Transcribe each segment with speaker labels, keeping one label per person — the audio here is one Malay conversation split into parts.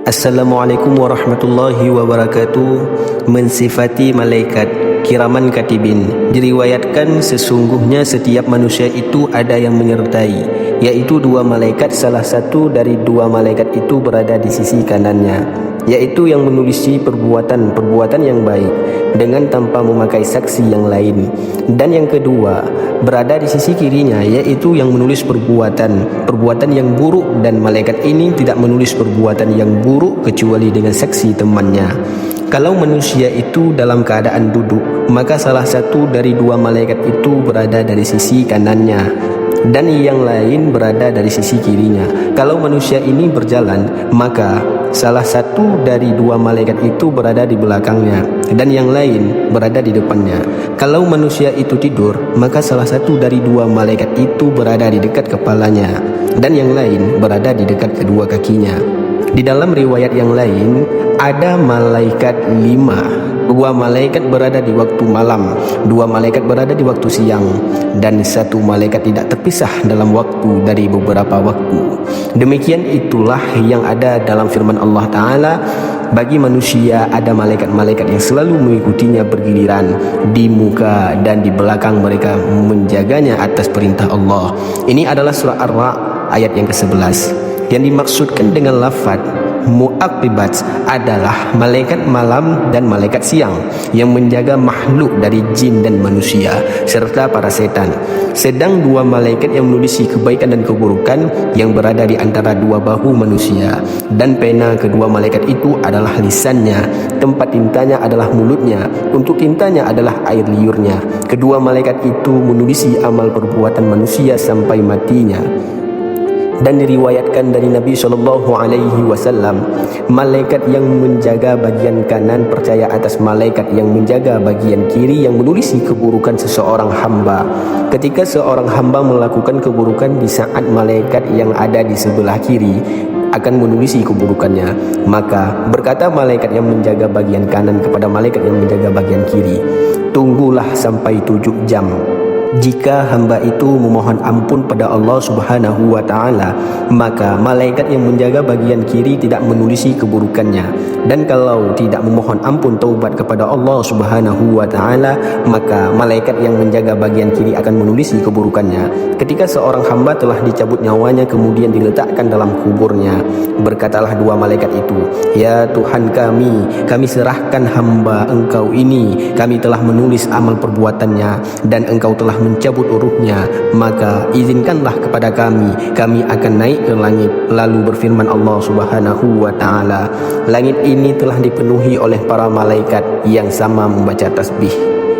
Speaker 1: Assalamualaikum warahmatullahi wabarakatuh. Mensifati malaikat kiraman katibin. Diriwayatkan sesungguhnya setiap manusia itu ada yang menyertai, yaitu dua malaikat. Salah satu dari dua malaikat itu berada di sisi kanannya, yaitu yang menulisi perbuatan yang baik dengan tanpa memakai saksi yang lain. Dan yang kedua berada di sisi kirinya, yaitu yang menulis perbuatan yang buruk, dan malaikat ini tidak menulis perbuatan yang buruk kecuali dengan saksi temannya. Kalau manusia itu dalam keadaan duduk, maka salah satu dari dua malaikat itu berada dari sisi kanannya dan yang lain berada dari sisi kirinya. Kalau manusia ini berjalan, maka salah satu dari dua malaikat itu berada di belakangnya dan yang lain berada di depannya. Kalau manusia itu tidur, maka salah satu dari dua malaikat itu berada di dekat kepalanya dan yang lain berada di dekat kedua kakinya. Di dalam riwayat yang lain ada malaikat 5. Dua malaikat berada di waktu malam, dua malaikat berada di waktu siang, dan satu malaikat tidak terpisah dalam waktu dari beberapa waktu. Demikian itulah yang ada dalam firman Allah Ta'ala. Bagi manusia ada malaikat-malaikat yang selalu mengikutinya bergiliran di muka dan di belakang mereka, menjaganya atas perintah Allah. Ini adalah surah Ar-Ra'd ayat yang ke-11. Yang dimaksudkan dengan lafaz mu'aqibat adalah malaikat malam dan malaikat siang yang menjaga makhluk dari jin dan manusia serta para setan. Sedang dua malaikat yang menulisi kebaikan dan keburukan yang berada di antara dua bahu manusia, dan pena kedua malaikat itu adalah lisannya, tempat tintanya adalah mulutnya, untuk tintanya adalah air liurnya. Kedua malaikat itu menulisi amal perbuatan manusia sampai matinya. Dan diriwayatkan dari Nabi SAW, malaikat yang menjaga bagian kanan percaya atas malaikat yang menjaga bagian kiri yang menulisi keburukan seseorang hamba. Ketika seorang hamba melakukan keburukan, di saat malaikat yang ada di sebelah kiri akan menulisi keburukannya, maka berkata malaikat yang menjaga bagian kanan kepada malaikat yang menjaga bagian kiri, "Tunggulah sampai 7 jam. Jika hamba itu memohon ampun pada Allah Subhanahu wa Ta'ala, maka malaikat yang menjaga bagian kiri tidak menulisi keburukannya. Dan kalau tidak memohon ampun taubat kepada Allah Subhanahu wa Ta'ala, maka malaikat yang menjaga bagian kiri akan menulisi keburukannya. Ketika seorang hamba telah dicabut nyawanya kemudian diletakkan dalam kuburnya, berkatalah dua malaikat itu, 'Ya Tuhan kami serahkan hamba Engkau ini. Kami telah menulis amal perbuatannya dan Engkau telah mencabut ruhnya, maka izinkanlah kepada kami akan naik ke langit.' Lalu berfirman Allah Subhanahu wa Ta'ala, 'Langit ini telah dipenuhi oleh para malaikat yang sama membaca tasbih.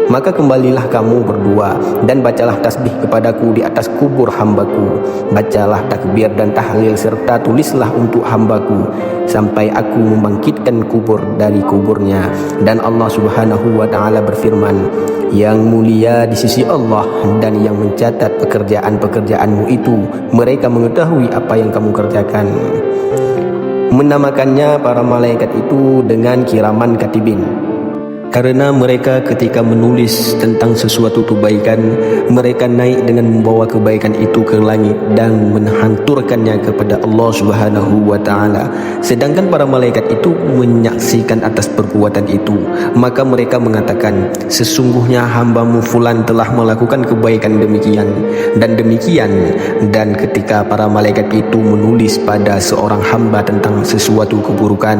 Speaker 1: Maka kembalilah kamu berdua dan bacalah tasbih kepadaku di atas kubur hambaku. Bacalah takbir dan tahlil serta tulislah untuk hambaku sampai aku membangkitkan kubur dari kuburnya.' Dan Allah Subhanahu wa Ta'ala berfirman, 'Yang mulia di sisi Allah dan yang mencatat pekerjaan-pekerjaanmu itu, mereka mengetahui apa yang kamu kerjakan.' Menamakannya para malaikat itu dengan kiraman katibin, karena mereka ketika menulis tentang sesuatu kebaikan, mereka naik dengan membawa kebaikan itu ke langit dan menghanturkannya kepada Allah Subhanahu wa Ta'ala. Sedangkan para malaikat itu menyaksikan atas perbuatan itu. Maka mereka mengatakan, 'Sesungguhnya hambamu fulan telah melakukan kebaikan demikian dan demikian.' Dan ketika para malaikat itu menulis pada seorang hamba tentang sesuatu keburukan,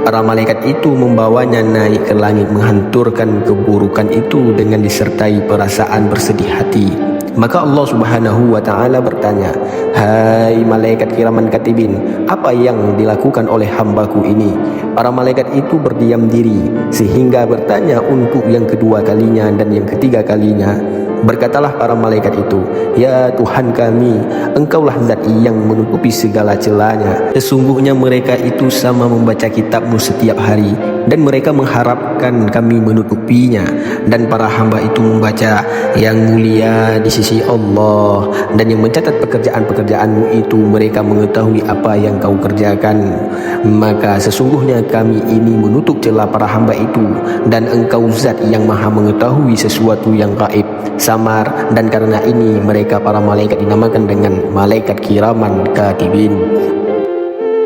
Speaker 1: para malaikat itu membawanya naik ke langit menghanturkan keburukan itu dengan disertai perasaan bersedih hati. Maka Allah Subhanahu wa Ta'ala bertanya, 'Hai malaikat kiraman katibin, apa yang dilakukan oleh hambaku ini?' Para malaikat itu berdiam diri sehingga bertanya untuk yang kedua kalinya dan yang ketiga kalinya. Berkatalah para malaikat itu, 'Ya Tuhan kami, Engkaulah zat yang menutupi segala celanya. Sesungguhnya mereka itu sama membaca kitab-Mu setiap hari dan mereka mengharapkan kami menutupinya. Dan para hamba itu membaca, 'Yang mulia di sisi Allah dan yang mencatat pekerjaan-pekerjaan-Mu itu, mereka mengetahui apa yang Kau kerjakan. Maka sesungguhnya kami ini menutup celah para hamba itu, dan Engkau zat yang maha mengetahui sesuatu yang gaib, samar, dan karena ini mereka para malaikat dinamakan dengan malaikat kiraman katibin.'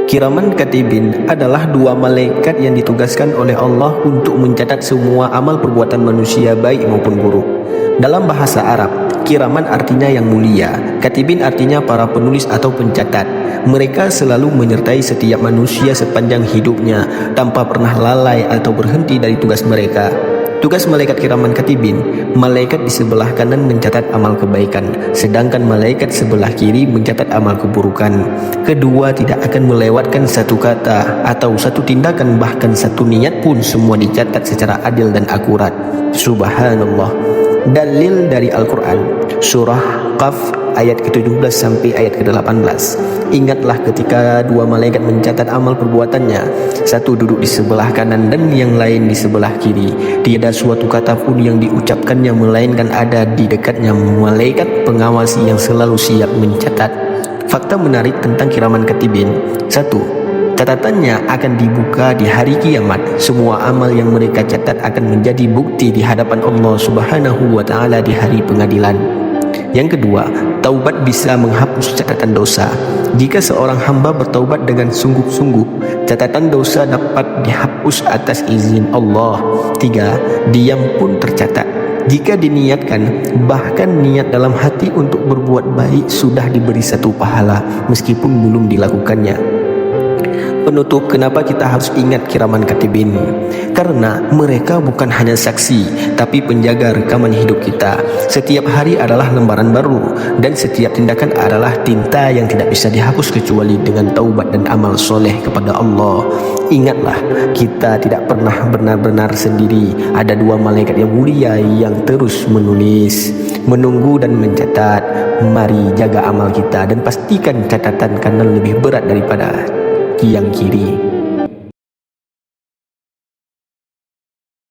Speaker 1: Kiraman Katibin adalah dua malaikat yang ditugaskan oleh Allah untuk mencatat semua amal perbuatan manusia baik maupun buruk. Dalam bahasa Arab, kiraman artinya yang mulia, katibin artinya para penulis atau pencatat. Mereka selalu menyertai setiap manusia sepanjang hidupnya tanpa pernah lalai atau berhenti dari tugas mereka. Tugas malaikat kiraman katibin, malaikat di sebelah kanan mencatat amal kebaikan, sedangkan malaikat sebelah kiri mencatat amal keburukan. Kedua tidak akan melewatkan satu kata atau satu tindakan, bahkan satu niat pun semua dicatat secara adil dan akurat. Subhanallah. Dalil dari Al-Quran, surah Qaf ayat ke-17 sampai ayat ke-18. Ingatlah ketika dua malaikat mencatat amal perbuatannya, satu duduk di sebelah kanan dan yang lain di sebelah kiri. Tiada suatu kata pun yang diucapkannya melainkan ada di dekatnya malaikat pengawasi yang selalu siap mencatat. Fakta menarik tentang kiraman katibin. 1. Catatannya akan dibuka di hari kiamat. Semua amal yang mereka catat akan menjadi bukti di hadapan Allah Subhanahu wa Ta'ala di hari pengadilan. Yang kedua, taubat bisa menghapus catatan dosa. Jika seorang hamba bertaubat dengan sungguh-sungguh, catatan dosa dapat dihapus atas izin Allah. 3. Diam pun tercatat. Jika diniatkan, bahkan niat dalam hati untuk berbuat baik sudah diberi satu pahala meskipun belum dilakukannya. Penutup, kenapa kita harus ingat kiraman katibin? Karena mereka bukan hanya saksi, tapi penjaga rekaman hidup kita. Setiap hari adalah lembaran baru, dan setiap tindakan adalah tinta yang tidak bisa dihapus kecuali dengan taubat dan amal soleh kepada Allah. Ingatlah, kita tidak pernah benar-benar sendiri. Ada dua malaikat yang mulia yang terus menulis, menunggu dan mencatat. Mari jaga amal kita dan pastikan catatan kanan lebih berat daripada yang kiri.